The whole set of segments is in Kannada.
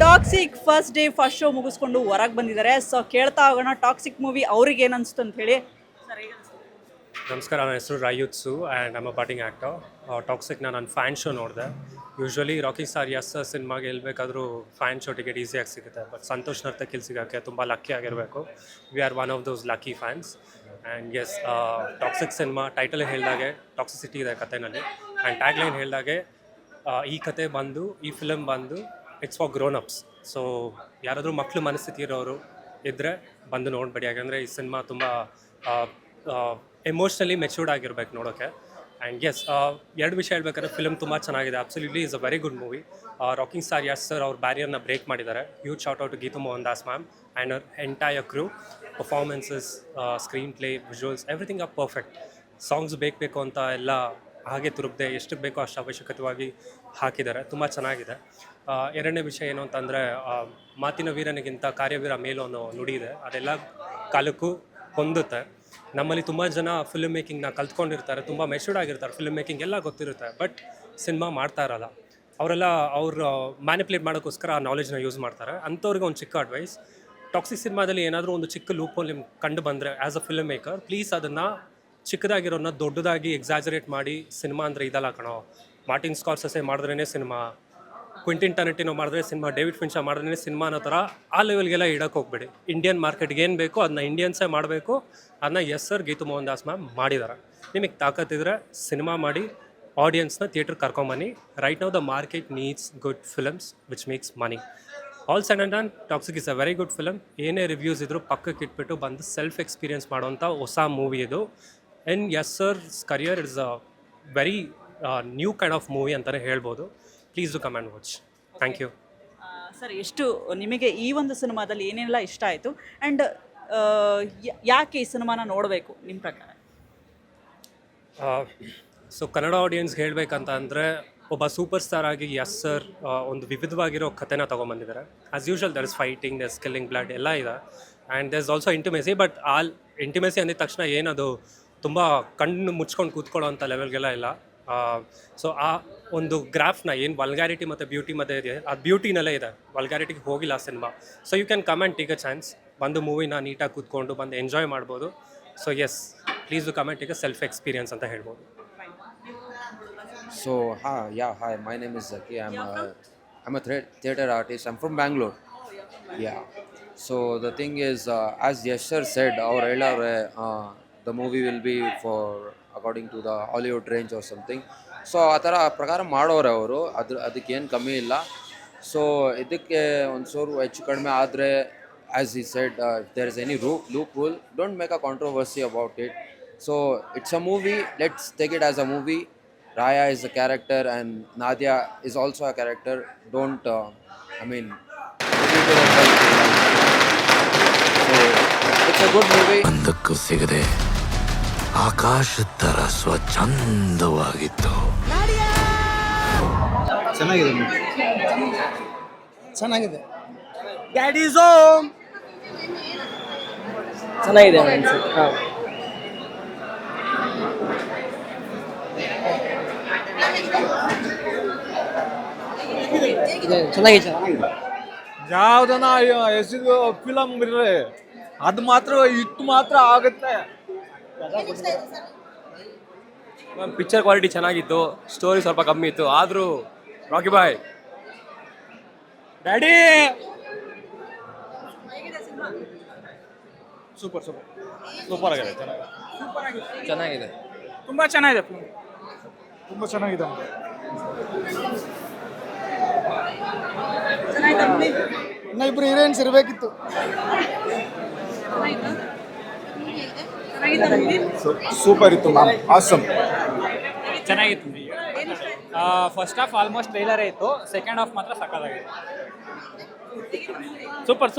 Toxic first day first show ಮುಗಿಸ್ಕೊಂಡು ಹೊರಗೆ ಬಂದಿದ್ದಾರೆ. ಸೊ ಕೇಳ್ತಾ ಹೋಗೋಣ ಟಾಕ್ಸಿಕ್ ಮೂವಿ ಅವ್ರಿಗೆ ಏನು ಅನಿಸ್ತು ಅಂತ ಹೇಳಿ. ಸರ್ ಹೇಗೆ ಅನಿಸ್ತು? ನಮಸ್ಕಾರ, ನನ್ನ ಹೆಸರು ರಾಯುತ್ಸು ಆ್ಯಂಡ್ ಐಮ್ ಅ ಬಟಿಂಗ್ ಆ್ಯಕ್ಟರ್. ಟಾಕ್ಸಿಕ್ನ ನಾನು ಫ್ಯಾನ್ ಶೋ ನೋಡಿದೆ. ಯೂಶ್ವಲಿ ರಾಕಿ ಸ್ಟಾರ್ ಎಸ್ ಸಿನಿಮಾಗೆ ಎಲ್ಬೇಕಾದ್ರೂ ಫ್ಯಾನ್ ಶೋ ಟಿಕೆಟ್ ಈಸಿಯಾಗಿ ಸಿಗುತ್ತೆ. ಬಟ್ ಸಂತೋಷ್ ನರ್ತಕಿಲ್ ಸಿಗೋಕ್ಕೆ ತುಂಬ ಲಕ್ಕಿ ಆಗಿರಬೇಕು. We are one of those lucky fans. And yes, toxic cinema title ಹೇಳಿದಾಗೆ ಟಾಕ್ಸಿಸಿಟಿ ಇದೆ ಕಥೆನಲ್ಲಿ. ಆ್ಯಂಡ್ ಟ್ಯಾಗ್ಲೈನ್ ಹೇಳಿದಾಗೆ ಈ ಕತೆ ಬಂದು, ಈ ಫಿಲಮ್ ಬಂದು it's for grown ups. So ಯಾರಾದರೂ ಮಕ್ಕಳು ಮನಸ್ಥಿತಿ ಇರೋರು ಇದ್ದರೆ ಬಂದು ನೋಡಬೇಡಿ. ಯಾಕಂದರೆ ಈ ಸಿನಿಮಾ ತುಂಬ ಎಮೋಷ್ನಲಿ ಮೆಚ್ಯೂರ್ಡ್ ಆಗಿರ್ಬೇಕು ನೋಡೋಕ್ಕೆ. ಆ್ಯಂಡ್ ಎಸ್, ಎರಡು ವಿಷಯ ಹೇಳ್ಬೇಕಾದ್ರೆ ಫಿಲಮ್ ತುಂಬ ಚೆನ್ನಾಗಿದೆ. Absolutely is a very good movie. Rocking star Yash sir ಅವ್ರ ಬ್ಯಾರಿಯರ್ನ ಬ್ರೇಕ್ ಮಾಡಿದ್ದಾರೆ. Huge shout out to Geetu Mohandas ma'am and our entire crew. Performances, screenplay, visuals, everything are perfect. Songs ಬೇಕು ಅಂತ ಎಲ್ಲ ಹಾಗೆ ತುರುಪದೆ ಎಷ್ಟಕ್ಕೆ ಬೇಕೋ ಅಷ್ಟು ಅವಶ್ಯಕತೆವಾಗಿ ಹಾಕಿದ್ದಾರೆ. ತುಂಬ ಚೆನ್ನಾಗಿದೆ. ಎರಡನೇ ವಿಷಯ ಏನು ಅಂತಂದರೆ, ಮಾತಿನ ವೀರನಿಗಿಂತ ಕಾರ್ಯವೀರ ಮೇಲು ಅನ್ನೋ ನುಡಿ ಇದೆ. ಅದೆಲ್ಲ ಕಾಲಕ್ಕೂ ಹೊಂದುತ್ತೆ. ನಮ್ಮಲ್ಲಿ ತುಂಬ ಜನ ಫಿಲ್ಮ್ ಮೇಕಿಂಗ್ನ ಕಲ್ತ್ಕೊಂಡಿರ್ತಾರೆ, ತುಂಬ ಮೆಚ್ಯೂರ್ಡ್ ಆಗಿರ್ತಾರೆ, ಫಿಲ್ಮ್ ಮೇಕಿಂಗ್ ಎಲ್ಲ ಗೊತ್ತಿರುತ್ತೆ, ಬಟ್ ಸಿನಿಮಾ ಮಾಡ್ತಾ ಇರಲ್ಲ. ಅವರೆಲ್ಲ ಮ್ಯಾನಿಪ್ಯುಲೇಟ್ ಮಾಡೋಕ್ಕೋಸ್ಕರ ಆ ನಾಲೆಜ್ನ ಯೂಸ್ ಮಾಡ್ತಾರೆ. ಅಂಥವ್ರಿಗೆ ಒಂದು ಚಿಕ್ಕ ಅಡ್ವೈಸ್: ಟಾಕ್ಸಿಕ್ ಸಿನಿಮಾದಲ್ಲಿ ಏನಾದರೂ ಒಂದು ಚಿಕ್ಕ ಲೂಪಲ್ಲಿ ನಿಮ್ಗೆ ಕಂಡು ಬಂದರೆ as a film maker, please ಅದನ್ನು ಚಿಕ್ಕದಾಗಿರೋನ್ನ ದೊಡ್ಡದಾಗಿ ಎಕ್ಸಾಜರೇಟ್ ಮಾಡಿ ಸಿನಿಮಾ ಅಂದರೆ ಇದಲ್ಲ ಕಣೋ, ಮಾರ್ಟಿನ್ ಸ್ಕಾರ್ಸೆಸೆ ಮಾಡಿದ್ರೇ ಸಿನಿಮಾ, ಕ್ವಿಂಟಿನ್ ಟರಟಿನೋ ಮಾಡಿದ್ರೆ ಸಿನಿಮಾ, ಡೇವಿಡ್ ಫಿಂಚರ್ ಮಾಡಿದ್ರೆ ಸಿನಿಮಾ ಅನ್ನೋ ಥರ ಆ ಲೆವೆಲ್ಗೆಲ್ಲ ಇಡಕ್ಕೆ ಹೋಗ್ಬೇಡಿ. ಇಂಡಿಯನ್ ಮಾರ್ಕೆಟ್ಗೆ ಏನು ಬೇಕೋ ಅದನ್ನ ಇಂಡಿಯನ್ಸೇ ಮಾಡಬೇಕು. ಅದನ್ನ yes sir Geetu Mohandas ma'am ಮಾಡಿದ್ದಾರೆ. ನಿಮಗೆ ತಾಕತ್ತಿದ್ರೆ ಸಿನಿಮಾ ಮಾಡಿ ಆಡಿಯನ್ಸ್ನ ಥಿಯೇಟ್ರಿಗೆ ಕರ್ಕೊಂಬನ್ನಿ. Right now the market needs good films which makes money. All said and done, toxic is a very good film. ಏನೇ ರಿವ್ಯೂಸ್ ಇದ್ದರೂ ಪಕ್ಕಕ್ಕೆ ಇಟ್ಬಿಟ್ಟು ಬಂದು ಸೆಲ್ಫ್ ಎಕ್ಸ್ಪೀರಿಯನ್ಸ್ ಮಾಡೋಂಥ ಹೊಸ ಮೂವಿ ಇದು. And yes sirs career is a very new kind of movie ಅಂತಲೇ ಹೇಳ್ಬೋದು. Please do come and watch. Thank you. Sir, ಎಷ್ಟು ನಿಮಗೆ ಈ ಒಂದು ಸಿನಿಮಾದಲ್ಲಿ ಏನೆಲ್ಲ ಇಷ್ಟ ಆಯಿತು ಆ್ಯಂಡ್ ಯಾಕೆ ಈ ಸಿನಿಮಾನ ನೋಡಬೇಕು ನಿಮ್ಮ ಪ್ರಕಾರ? ಸೊ ಕನ್ನಡ ಆಡಿಯನ್ಸ್ಗೆ ಹೇಳಬೇಕಂತ ಅಂದರೆ, ಒಬ್ಬ ಸೂಪರ್ ಸ್ಟಾರ್ ಆಗಿ ಯಸ್ ಸರ್ ಒಂದು ವಿವಿಧವಾಗಿರೋ ಕಥೆನ ತೊಗೊಂಬಂದಿದ್ದಾರೆ. As usual there is fighting, there is killing, blood ಎಲ್ಲ ಇದೆ. And there is also intimacy. But intimacy ಅಂದಿದ ತಕ್ಷಣ ಏನದು ತುಂಬ ಕಣ್ಣು ಮುಚ್ಕೊಂಡು ಕೂತ್ಕೊಳ್ಳೋ ಅಂಥ ಲೆವೆಲ್ಗೆಲ್ಲ ಇಲ್ಲ. ಸೊ ಆ ಒಂದು ಗ್ರಾಫ್ನ ಏನು ವಲ್ಗ್ಯಾರಿಟಿ ಮತ್ತು ಬ್ಯೂಟಿ ಮಧ್ಯೆ ಇದೆ, ಆ ಬ್ಯೂಟಿನಲ್ಲೇ ಇದೆ, ವಲ್ಗ್ಯಾರಿಟಿಗೆ ಹೋಗಿಲ್ಲ ಆ cinema. So you can come and take a chance. ಬಂದು ಮೂವಿನ ನೀಟಾಗಿ ಕೂತ್ಕೊಂಡು ಬಂದು ಎಂಜಾಯ್ ಮಾಡ್ಬೋದು. So yes, please do come and take a self experience ಅಂತ ಹೇಳ್ಬೋದು. So, hi, my name is Zaki. I'm a theatre artist. I'm from Bangalore. Yeah. So the thing is, as Yashar said, the movie will be for according to the Hollywood range or something. So ಆ ಥರ ಪ್ರಕಾರ ಮಾಡೋರೆ ಅವರು, ಅದಕ್ಕೇನು ಕಮ್ಮಿ ಇಲ್ಲ. ಸೊ ಇದಕ್ಕೆ ಒಂದು ಚೂರು ಹೆಚ್ಚು ಕಡಿಮೆ ಆದರೆ, as I said, if there is any loop rule, don't make a controversy about it. So it's a movie, let's take it as a movie. Raya is a character and Nadia is also a character. Don't, so it's a good movie. ಅಂದಕ್ಕೂ ಸಿಗದೆ ಆಕಾಶ ತರ ಸ್ವಚ್ಛಂದವಾಗಿತ್ತು. ಚೆನ್ನಾಗಿದೆ. ಡ್ಯಾಡಿ ಈಸ್ ಹೋಮ್ ಚೆನ್ನಾಗಿದೆ. ಚೆನ್ನಾಗಿದೆ. ಯಾವ್ದನ ಹೆಸರು ಫಿಲಮ್ ಇರ್ರೆ ಅದು ಮಾತ್ರ ಇಟ್ಟು ಮಾತ್ರ ಆಗುತ್ತೆ. ಪಿಕ್ಚರ್ ಕ್ವಾಲಿಟಿ ಚೆನ್ನಾಗಿತ್ತು, ಸ್ಟೋರಿ ಸ್ವಲ್ಪ ಕಮ್ಮಿ ಇತ್ತು, ಆದರೂ ರಾಕಿ ಬಾಯ್ ಡ್ಯಾಡಿ ಸೂಪರ್ ಆಗಿದೆ. ಚೆನ್ನಾಗಿದೆ. ತುಂಬ ಚೆನ್ನಾಗಿದೆ. ತುಂಬ ಚೆನ್ನಾಗಿದೆ. ಇನ್ನ ಇಬ್ರು ಹೀರೋಯಿನ್ಸ್ ಇರಬೇಕಿತ್ತು. ಸೂಪರ್ ಇತ್ತು ಮ್ಯಾಮ್, ಆಸಮ್. ಚೆನ್ನಾಗಿತ್ತು. ಫಸ್ಟ್ ಹಾಫ್ ಆಲ್ಮೋಸ್ಟ್ ಟ್ರೈಲರೇ ಇತ್ತು, ಸೆಕೆಂಡ್ ಹಾಫ್ ಮಾತ್ರ ಸಕ್ಕತ್ತಾಗಿದೆ. ಸೂಪರ್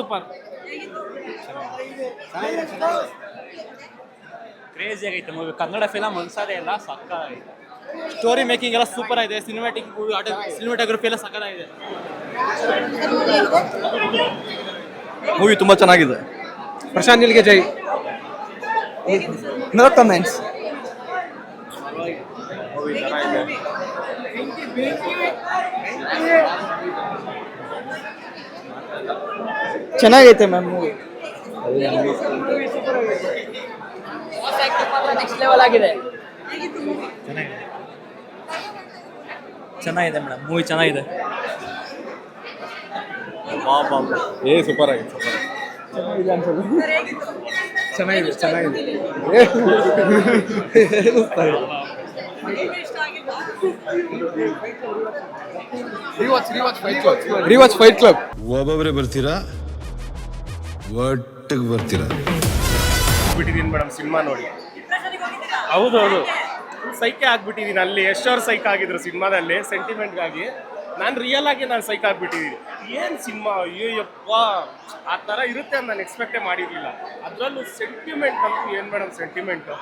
ಕ್ರೇಜಿ ಆಗೈತೆ ಮೂವಿ. ಕನ್ನಡ ಫಿಲಮ್ ಅನ್ಸೋದೇ ಇಲ್ಲ, ಸಕ್ಕತ್ತಾಗಿದೆ. ಸ್ಟೋರಿ ಮೇಕಿಂಗ್ ಎಲ್ಲ ಸೂಪರ್ ಆಗಿದೆ. ಸಿನಿಮಾಟೋಗ್ರಫಿ ಎಲ್ಲ ಸಕ್ಕತ್ತಾಗಿದೆ. ಮೂವಿ ತುಂಬ ಚೆನ್ನಾಗಿದೆ. ಪ್ರಶಾಂತ್ ನೀಲ್ಗೆ ಜೈ. No comments. ಚೆನ್ನಾಗೈತೆ ಮ್ಯಾಮ್ ಮೂವಿ. ಚೆನ್ನಾಗಿದೆ ಮೇಡಮ್ ಮೂವಿ ಚೆನ್ನಾಗಿದೆ. ಸೂಪರ್ ಆಗಿದೆ ಚೆನ್ನಾಗಿದೆ ಚೆನ್ನಾಗಿದೆ ರಿವಾಚ್ ಫೈಟ್ ಕ್ಲಬ್. ಒಬ್ಬೊಬ್ಬರೇ ಬರ್ತೀರಾ ಒಟ್ಟಿಗೆ ಬರ್ತೀರಾ? ಬಿಟ್ಟಿದ್ದೀನಿ ಮೇಡಮ್ ಸಿನಿಮಾ ನೋಡಿ. ಹೌದೌದು ಸೈಕೆ ಆಗ್ಬಿಟ್ಟಿದ್ದೀನಿ. ಅಲ್ಲಿ ಎಷ್ಟವ್ರು ಸೈಕ್ ಆಗಿದ್ರು ಸಿನಿಮಾದಲ್ಲಿ ಸೆಂಟಿಮೆಂಟ್ಗಾಗಿ. ನಾನು ರಿಯಲ್ ಆಗಿ ನಾನು ಸೈಕ್ ಆಗ್ಬಿಟ್ಟಿದ್ದೀನಿ. ಏನು ಸಿನಿಮಾ ಅಯ್ಯಪ್ಪ ಆ ಥರ ಇರುತ್ತೆ ಅಂತ ನಾನು ಎಕ್ಸ್ಪೆಕ್ಟೇ ಮಾಡಿರಲಿಲ್ಲ. ಅದರಲ್ಲೂ ಸೆಂಟಿಮೆಂಟ್ ಅಂತೂ ಏನು ಮೇಡಮ್ ಸೆಂಟಿಮೆಂಟು,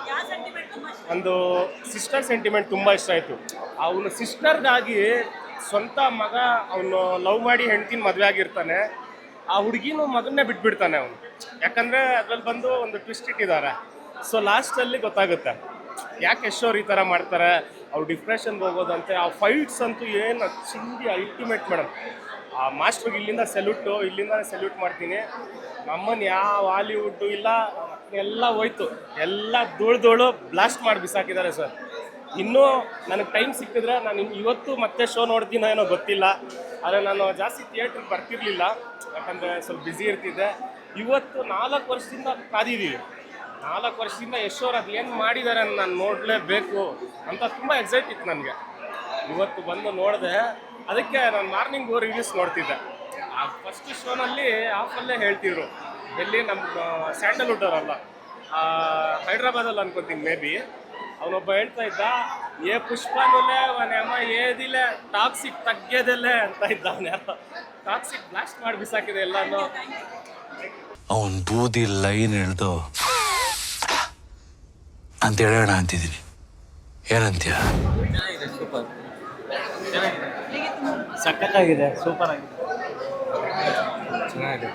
ಒಂದು ಸಿಸ್ಟರ್ ಸೆಂಟಿಮೆಂಟ್ ತುಂಬ ಇಷ್ಟ ಆಯಿತು. ಅವನು ಸಿಸ್ಟರ್ಗಾಗಿ ಸ್ವಂತ ಮಗ ಅವನು ಲವ್ ಮಾಡಿ ಹೆಂಡ್ತಿನ ಮದುವೆ ಆಗಿರ್ತಾನೆ. ಆ ಹುಡುಗಿನೂ ಮಗನ್ನೇ ಬಿಟ್ಬಿಡ್ತಾನೆ ಅವನು. ಯಾಕಂದರೆ ಅದ್ರಲ್ಲಿ ಬಂದು ಒಂದು ಟ್ವಿಸ್ಟ್ ಇಟ್ಟಿದ್ದಾರೆ. ಸೊ ಲಾಸ್ಟಲ್ಲಿ ಗೊತ್ತಾಗುತ್ತೆ ಯಾಕೆ ಯಶೋರ್ ಈ ಥರ ಮಾಡ್ತಾರೆ, ಅವ್ರು ಡಿಪ್ರೆಷನ್ಗೆ ಹೋಗೋದಂತೆ. ಆ ಫೈಟ್ಸ್ ಅಂತೂ ಏನು ಚಿಂದಿ ಅಲ್ಟಿಮೇಟ್ ಮೇಡಮ್. ಆ ಮಾಸ್ಟ್ರಿಗೆ ಇಲ್ಲಿಂದ ಸೆಲ್ಯೂಟ್ ಮಾಡ್ತೀನಿ. ನಮ್ಮನ್ನು ಯಾವ ಹಾಲಿವುಡ್ಡು ಇಲ್ಲ ಎಲ್ಲ ಹೋಯ್ತು, ಎಲ್ಲ ಧೂಳು ಬ್ಲಾಸ್ಟ್ ಮಾಡಿ ಬಿಸಾಕಿದ್ದಾರೆ ಸರ್. ಇನ್ನೂ ನನಗೆ ಟೈಮ್ ಸಿಕ್ಕಿದ್ರೆ ನಾನು ಇವತ್ತು ಮತ್ತೆ ಶೋ ನೋಡ್ತೀನೋ ಏನೋ ಗೊತ್ತಿಲ್ಲ. ಆದರೆ ನಾನು ಜಾಸ್ತಿ ಥಿಯೇಟ್ರಿಗೆ ಬರ್ತಿರ್ಲಿಲ್ಲ, ಯಾಕಂದರೆ ಸ್ವಲ್ಪ ಬ್ಯುಸಿ ಇರ್ತಿದ್ದೆ. ಇವತ್ತು 4 ವರ್ಷದಿಂದ ಕಾದಿದ್ದೀವಿ. 4 ವರ್ಷದಿಂದ ಯಶೋರ್ ಅದು ಏನು ಮಾಡಿದ್ದಾರೆ ನಾನು ನೋಡಲೇಬೇಕು ಅಂತ ತುಂಬ ಎಕ್ಸೈಟ್ ಇತ್ತು ನನಗೆ. ಇವತ್ತು ಬಂದು ನೋಡಿದೆ, ಅದಕ್ಕೆ ನಾನು ಮಾರ್ನಿಂಗ್ ರಿವ್ಯೂಸ್ ನೋಡ್ತಿದ್ದೆ. ಆ ಫಸ್ಟ್ ಶೋನಲ್ಲಿ ಆಫಲ್ಲೇ ಹೇಳ್ತಿದ್ರು, ಎಲ್ಲಿ ನಮ್ಮ ಸ್ಯಾಂಡಲ್ವುಡ್ ಅವರಲ್ಲ ಹೈದ್ರಾಬಾದಲ್ಲಿ ಅನ್ಕೋತೀನಿ ಮೇ ಬಿ. ಅವನೊಬ್ಬ ಹೇಳ್ತಾ ಇದ್ದ, ಏ ಪುಷ್ಪನಲ್ಲೇ ಅವನಮ್ಮ ಏದಿಲ್ಲ ಟಾಕ್ಸಿಕ್ ತಗ್ಗೆದಲ್ಲೇ ಅಂತ ಇದ್ದ. ಅವನ ಟಾಕ್ಸಿಕ್ ಬ್ಲಾಸ್ಟ್ ಮಾಡಿ ಬಿಸಾಕಿದೆ ಎಲ್ಲಾನು. ಅವನ್ ಬೂದಿ ಲೈನ್ ಹಿಡ್ದು ಅಂತ ಹೇಳೋಣ ಅಂತಿದ್ದೀನಿ. ಏನಂತೀಯ? ಸಖತ್ತಾಗಿದೆ, ಸೂಪರ್ ಆಗಿದೆ. ಚೆನ್ನಾಗಿದೆ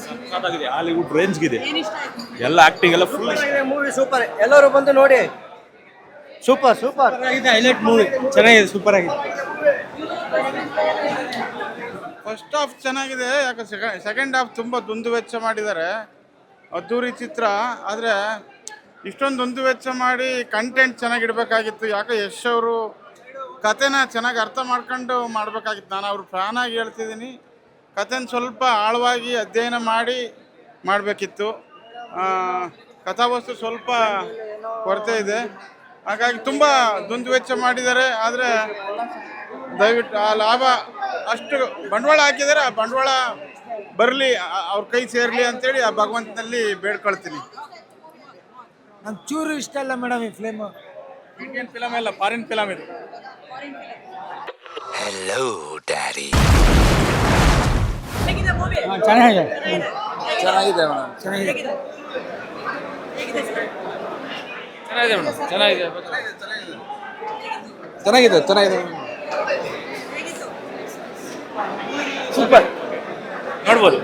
ಸಖತ್ತಾಗಿದೆ, ಹಾಲಿವುಡ್ ರೇಂಜ್ಗಿದೆ. ಎಲ್ಲ ಆಕ್ಟಿಂಗ್ ಎಲ್ಲ ಫುಲ್ ಮೂವಿ ಸೂಪರ್. ಎಲ್ಲರೂ ಬಂದು ನೋಡಿ. ಸೂಪರ್ ಸೂಪರ್ ಆಗಿದೆ, ಹೈಲೈಟ್ ಮೂವಿ ಚೆನ್ನಾಗಿದೆ, ಸೂಪರ್ ಆಗಿದೆ. ಫಸ್ಟ್ ಹಾಫ್ ಚೆನ್ನಾಗಿದೆ, ಯಾಕೆ ಸೆಕೆಂಡ್ ಹಾಫ್ ತುಂಬ ದುಂದು ವೆಚ್ಚ ಮಾಡಿದ್ದಾರೆ. ಅದ್ದೂರಿ ಚಿತ್ರ, ಆದರೆ ಇಷ್ಟೊಂದು ದುಂದು ವೆಚ್ಚ ಮಾಡಿ ಕಂಟೆಂಟ್ ಚೆನ್ನಾಗಿಡ್ಬೇಕಾಗಿತ್ತು. ಯಾಕೆ ಯಶ್ ಅವರು ಕತೆನ ಚೆನ್ನಾಗಿ ಅರ್ಥ ಮಾಡ್ಕೊಂಡು ಮಾಡಬೇಕಾಗಿತ್ತು. ನಾನು ಅವ್ರ ಫ್ಯಾನ್ ಆಗಿ ಹೇಳ್ತಿದ್ದೀನಿ, ಕತೆನ ಸ್ವಲ್ಪ ಆಳವಾಗಿ ಅಧ್ಯಯನ ಮಾಡಿ ಮಾಡಬೇಕಿತ್ತು. ಕಥಾವಸ್ತು ಸ್ವಲ್ಪ ಕೊರತೆ ಇದೆ, ಹಾಗಾಗಿ ತುಂಬ ದುಂದು ವೆಚ್ಚ ಮಾಡಿದ್ದಾರೆ. ಆದರೆ ದಯವಿಟ್ಟು ಆ ಲಾಭ ಅಷ್ಟು ಬಂಡವಾಳ ಹಾಕಿದರೆ ಆ ಬಂಡವಾಳ ಬರಲಿ, ಅವ್ರ ಕೈ ಸೇರಲಿ ಅಂತೇಳಿ ಆ ಭಗವಂತನಲ್ಲಿ ಬೇಡ್ಕೊಳ್ತೀನಿ. ನಂಗೆ ಚೂರು ಇಷ್ಟ ಇಲ್ಲ ಮೇಡಮ್ ಈ ಫಿಲ್ಮ್. ಇಂಡಿಯನ್ ಫಿಲಮ್ ಎಲ್ಲ ಫಾರಿನ್ ಫಿಲಮ್ ಇದು. Hello daddy. ಚೆನ್ನಾಗಿದೆ ಚೆನ್ನಾಗಿದೆ ಮೇಡಮ್. ಚೆನ್ನಾಗಿದೆ ಮೇಡಮ್, ಚೆನ್ನಾಗಿದೆ ಚೆನ್ನಾಗಿದೆ ಚೆನ್ನಾಗಿದೆ ಸೂಪರ್ ನೋಡ್ಬೋದು.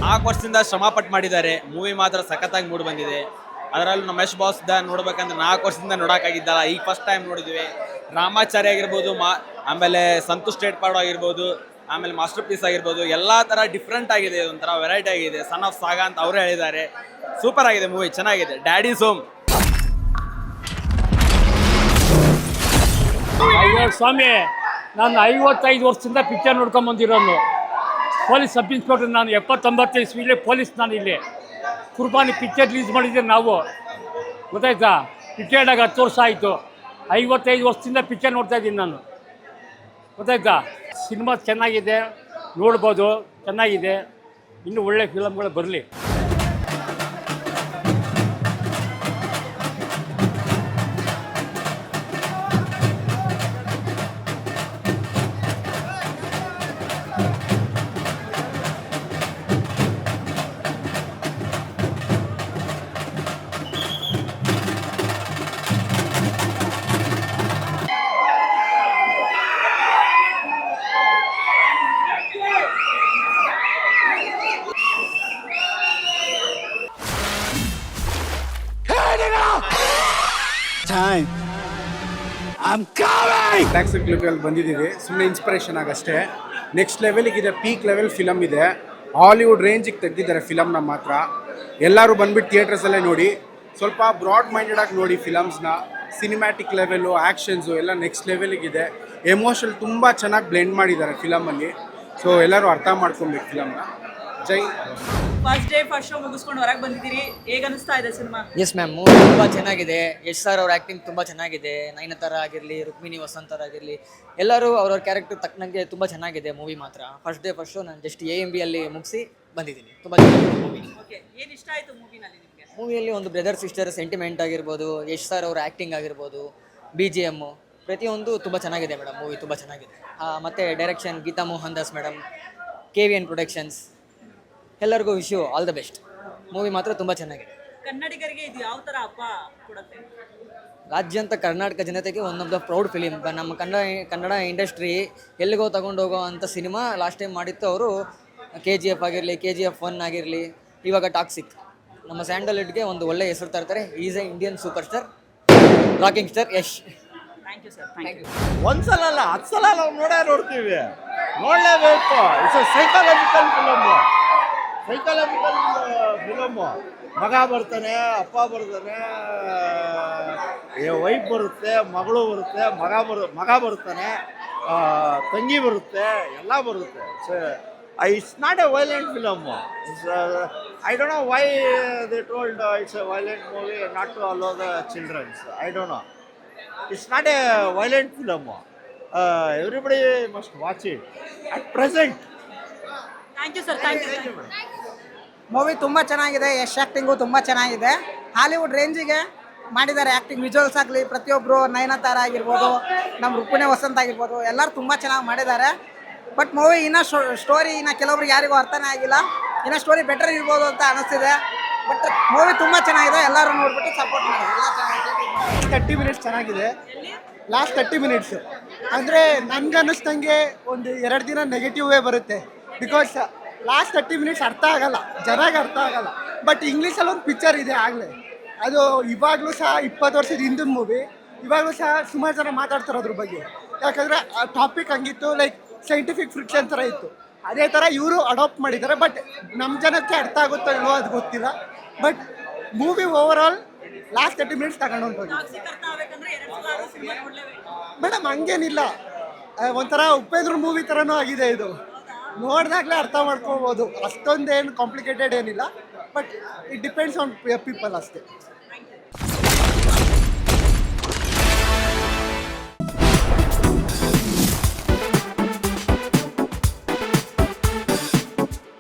4 ವರ್ಷದಿಂದ ಶ್ರಮಪಟ್ಟು ಮಾಡಿದ್ದಾರೆ. ಮೂವಿ ಮಾತ್ರ ಸಖತ್ತಾಗಿ ಮೂಡಿ ಬಂದಿದೆ. ಅದರಲ್ಲೂ ನಮ್ಮ ಯಶ್ ಬಾಸ್ ನೋಡ್ಬೇಕಂದ್ರೆ 4 ವರ್ಷದಿಂದ ನೋಡೋಕ್ಕಾಗಿದ್ದಲ್ಲ, ಈಗ ಫಸ್ಟ್ ಟೈಮ್ ನೋಡಿದ್ವಿ. ರಾಮಾಚಾರ್ಯ ಆಗಿರ್ಬೋದು, ಆಮೇಲೆ ಸಂತೋಷ್ ಸ್ಟೇಟ್ಪಾಡು ಆಗಿರ್ಬೋದು, ಆಮೇಲೆ ಮಾಸ್ಟರ್ ಪೀಸ್ ಆಗಿರ್ಬೋದು, ಎಲ್ಲ ಥರ ಡಿಫ್ರೆಂಟ್ ಆಗಿದೆ, ಒಂಥರ ವೆರೈಟಿ ಆಗಿದೆ. ಸನ್ ಆಫ್ ಸಾಗಾ ಅಂತ ಅವರೇ ಹೇಳಿದ್ದಾರೆ. ಸೂಪರ್ ಆಗಿದೆ ಮೂವಿ, ಚೆನ್ನಾಗಿದೆ. ಡ್ಯಾಡಿ ಸೋಮ್. ಸ್ವಾಮಿ, ನಾನು 55 ವರ್ಷದಿಂದ ಪಿಕ್ಚರ್ ನೋಡ್ಕೊಂಡು ಬಂದಿರೋನು. ಪೊಲೀಸ್ ಸಬ್ ಇನ್ಸ್ಪೆಕ್ಟರ್ ನಾನು. 79 ಇಸ್ವಿಲಿ ಪೊಲೀಸ್ ನಾನು ಇಲ್ಲಿ ಕುರ್ಬಾನಿ ಪಿಕ್ಚರ್ ರಿಲೀಸ್ ಮಾಡಿದ್ದೆ ನಾವು, ಗೊತ್ತಾಯ್ತಾ? ರಿಟೈರ್ಡ್ ಆಗಿ 10 ವರ್ಷ ಆಯಿತು. 55 ವರ್ಷದಿಂದ ಪಿಕ್ಚರ್ ನೋಡ್ತಾ ಇದ್ದೀನಿ ನಾನು, ಗೊತ್ತಾಯ್ತಾ? ಸಿನಿಮಾ ಚೆನ್ನಾಗಿದೆ, ನೋಡ್ಬೋದು, ಚೆನ್ನಾಗಿದೆ. ಇನ್ನೂ ಒಳ್ಳೆ ಫಿಲಮ್ಗಳು ಬರಲಿ. ಟ್ಯಾಕ್ಸಿ ಕ್ಲಿಪಲ್ಲಿ ಬಂದಿದ್ದೀವಿ, ಸುಮ್ಮನೆ ಇನ್ಸ್ಪಿರೇಷನ್ ಆಗಷ್ಟೇ. ನೆಕ್ಸ್ಟ್ ಲೆವೆಲಿಗಿದೆ, ಪೀಕ್ ಲೆವೆಲ್ ಫಿಲಮ್ ಇದೆ. ಹಾಲಿವುಡ್ ರೇಂಜಿಗೆ ತೆಗೆದಿದ್ದಾರೆ ಫಿಲಮ್ನ ಮಾತ್ರ. ಎಲ್ಲರೂ ಬಂದ್ಬಿಟ್ಟು ಥಿಯೇಟರ್ಸಲ್ಲೇ ನೋಡಿ. ಸ್ವಲ್ಪ ಬ್ರಾಡ್ ಮೈಂಡೆಡ್ ಆಗಿ ನೋಡಿ ಫಿಲಮ್ಸ್ನ. ಸಿನಿಮ್ಯಾಟಿಕ್ ಲೆವೆಲು, ಆ್ಯಕ್ಷನ್ಸು ಎಲ್ಲ ನೆಕ್ಸ್ಟ್ ಲೆವೆಲಿಗಿದೆ. ಎಮೋಷನಲ್ ತುಂಬ ಚೆನ್ನಾಗಿ ಬ್ಲೆಂಡ್ ಮಾಡಿದ್ದಾರೆ ಫಿಲಮಲ್ಲಿ. ಸೊ ಎಲ್ಲರೂ ಅರ್ಥ ಮಾಡ್ಕೊಬೇಕು ಫಿಲಮ್ನ. ಜೈ. ಫಸ್ಟ್ ಡೇ ಫಸ್ಟ್ ಶೋ ಮುಗಿಸ್ಕೊಂಡು ಹೊರಗೆ ಬಂದಿದ್ದೀರಿ, ಹೇಗೆ ಅನಿಸ್ತಾ ಇದೆ ಸಿನಿಮಾ? ಎಸ್ ಮ್ಯಾಮ್, ಮೂವಿ ತುಂಬ ಚೆನ್ನಾಗಿದೆ. ಯಶ್ ಸರ್ ಅವ್ರ ಆ್ಯಕ್ಟಿಂಗ್ ತುಂಬ ಚೆನ್ನಾಗಿದೆ. ನಯನತಾರ ಆಗಿರಲಿ, ರುಕ್ಮಿಣಿ ವಸಂತರ ಆಗಿರಲಿ, ಎಲ್ಲರೂ ಅವ್ರವ್ರ ಕ್ಯಾರೆಕ್ಟರ್ ತಕ್ಕನಂಗೆ ತುಂಬ ಚೆನ್ನಾಗಿದೆ ಮೂವಿ ಮಾತ್ರ. ಫಸ್ಟ್ ಡೇ ಫಸ್ಟ್ ಶೋ ನಾನು ಜಸ್ಟ್ AMB ಅಲ್ಲಿ ಮುಗಿಸಿ ಬಂದಿದ್ದೀನಿ. ತುಂಬ ಚೆನ್ನಾಗಿದೆ ಮೂವಿ. ಓಕೆ, ಏನು ಇಷ್ಟ ಆಯಿತು ಮೂವಿನಲ್ಲಿ ನಿಮಗೆ? ಮೂವಿಯಲ್ಲಿ ಒಂದು ಬ್ರದರ್ ಸಿಸ್ಟರ್ ಸೆಂಟಿಮೆಂಟ್ ಆಗಿರ್ಬೋದು, ಯಶ್ ಸರ್ ಅವ್ರ ಆ್ಯಕ್ಟಿಂಗ್ ಆಗಿರ್ಬೋದು, BGM ಪ್ರತಿಯೊಂದು ತುಂಬ ಚೆನ್ನಾಗಿದೆ ಮೇಡಮ್. ಮೂವಿ ತುಂಬ ಚೆನ್ನಾಗಿದೆ. ಮತ್ತು direction Geetha Mohandas madam, KVN productions, ಎಲ್ಲರಿಗೂ wish you all the best. Movie ಮಾತ್ರ ತುಂಬ ಚೆನ್ನಾಗಿದೆ. ಕನ್ನಡಿಗರಿಗೆ ಇದು ಯಾವ ಥರ ಹಬ್ಬ ಕೊಡುತ್ತೆ? ರಾಜ್ಯಾಂತ ಕರ್ನಾಟಕ ಜನತೆಗೆ one of the proud film. ನಮ್ಮ ಕನ್ನಡ ಇಂಡಸ್ಟ್ರಿ ಎಲ್ಲಿಗೋ ತಗೊಂಡು ಹೋಗೋ ಅಂಥ ಸಿನಿಮಾ ಲಾಸ್ಟ್ ಟೈಮ್ ಮಾಡಿತ್ತು ಅವರು. KGF ಆಗಿರಲಿ, KGF 1 ಆಗಿರಲಿ, ಇವಾಗ ಟಾಕ್ಸಿಕ್. ನಮ್ಮ ಸ್ಯಾಂಡಲ್ವುಡ್ಗೆ ಒಂದು ಒಳ್ಳೆ ಹೆಸರು ತರ್ತಾರೆ. Is a Indian superstar, rocking star Yash. Thank you sir, thank you. ಒಂದ್ಸಲ ಅಲ್ಲ 10 ಸಲ ನಾವು ನೋಡ್ತೀವಿ, ನೋಡಲೇಬೇಕು. It's psychological film. ಮಗ ಬರ್ತಾನೆ, ಅಪ್ಪ ಬರ್ತಾನೆ, ವೈಫ್ ಬರುತ್ತೆ, ಮಗಳು ಬರುತ್ತೆ, ಮಗ ಬರ್ತಾನೆ, ತಂಗಿ ಬರುತ್ತೆ, ಎಲ್ಲ ಬರುತ್ತೆ. So it's not a violent film. I don't know why they told it's a violent movie not to allow the childrens. I don't know. It's not a violent film. Everybody must watch it at present. Thank you sir, thank you. Movie ತುಂಬ ಚೆನ್ನಾಗಿದೆ. ಯಶ್ ಆ್ಯಕ್ಟಿಂಗು ತುಂಬ ಚೆನ್ನಾಗಿದೆ. ಹಾಲಿವುಡ್ ರೇಂಜಿಗೆ ಮಾಡಿದ್ದಾರೆ ಆ್ಯಕ್ಟಿಂಗ್. ವಿಜುವಲ್ಸ್ ಆಗಲಿ, ಪ್ರತಿಯೊಬ್ಬರು ನಯನತಾರ ಆಗಿರ್ಬೋದು, ನಮ್ಮ ರುಕ್ಮಿಣಿ ವಸಂತ ಆಗಿರ್ಬೋದು, ಎಲ್ಲರೂ ತುಂಬ ಚೆನ್ನಾಗಿ ಮಾಡಿದ್ದಾರೆ. ಬಟ್ ಮೂವಿ ಇನ್ನೂ ಸ್ಟೋರಿ ಕೆಲವೊಬ್ರಿಗೆ ಯಾರಿಗೂ ಅರ್ಥನೇ ಆಗಿಲ್ಲ. ಇನ್ನೂ ಸ್ಟೋರಿ ಬೆಟರ್ ಇರ್ಬೋದು ಅಂತ ಅನಿಸ್ತಿದೆ. ಬಟ್ ಮೂವಿ ತುಂಬ ಚೆನ್ನಾಗಿದೆ. ಎಲ್ಲರೂ ನೋಡ್ಬಿಟ್ಟು ಸಪೋರ್ಟ್ ಮಾಡಿ. ಎಲ್ಲ ಚೆನ್ನಾಗಿದೆ. 30 ಮಿನಿಟ್ಸ್ ಚೆನ್ನಾಗಿದೆ. ಲಾಸ್ಟ್ 30 ಮಿನಿಟ್ಸ್ ಅಂದರೆ ನನಗನ್ನಿಸ್ದಂಗೆ ಒಂದು 2 ದಿನ ನೆಗೆಟಿವೇ ಬರುತ್ತೆ. ಬಿಕಾಸ್ ಲಾಸ್ಟ್ 30 ಮಿನಿಟ್ಸ್ ಅರ್ಥ ಆಗಲ್ಲ, ಜನಕ್ಕೆ ಅರ್ಥ ಆಗಲ್ಲ. ಬಟ್ ಇಂಗ್ಲೀಷಲ್ಲಿ ಒಂದು ಪಿಕ್ಚರ್ ಇದೆ ಆಗಲೇ. ಅದು ಇವಾಗಲೂ ಸಹ 20 ವರ್ಷದ ಹಿಂದಿನ ಮೂವಿ. ಇವಾಗಲೂ ಸಹ ಸುಮಾರು ಜನ ಮಾತಾಡ್ತಾರೆ ಅದ್ರ ಬಗ್ಗೆ. ಯಾಕಂದರೆ ಆ ಟಾಪಿಕ್ ಹಂಗಿತ್ತು, ಲೈಕ್ ಸೈಂಟಿಫಿಕ್ ಫ್ರಿಕ್ಷನ್ ಥರ ಇತ್ತು. ಅದೇ ಥರ ಇವರು ಅಡಾಪ್ಟ್ ಮಾಡಿದ್ದಾರೆ. ಬಟ್ ನಮ್ಮ ಜನಕ್ಕೆ ಅರ್ಥ ಆಗುತ್ತೋ ಇಲ್ವೋ ಅದು ಗೊತ್ತಿಲ್ಲ. But movie over all last 30 minutes ತಗೊಂಡು ಹೋಗಿ ಮೇಡಮ್. ಹಂಗೇನಿಲ್ಲ, ಒಂಥರ ಉಪೇಂದ್ರ ಮೂವಿ ಥರನೂ ಆಗಿದೆ ಇದು. ನೋಡಿದಾಗಲೇ ಅರ್ಥ ಮಾಡ್ಕೋಬೋದು. ಅಷ್ಟೊಂದೇನು ಕಾಂಪ್ಲಿಕೇಟೆಡ್ ಏನಿಲ್ಲ. But it depends on people ಅಷ್ಟೇ.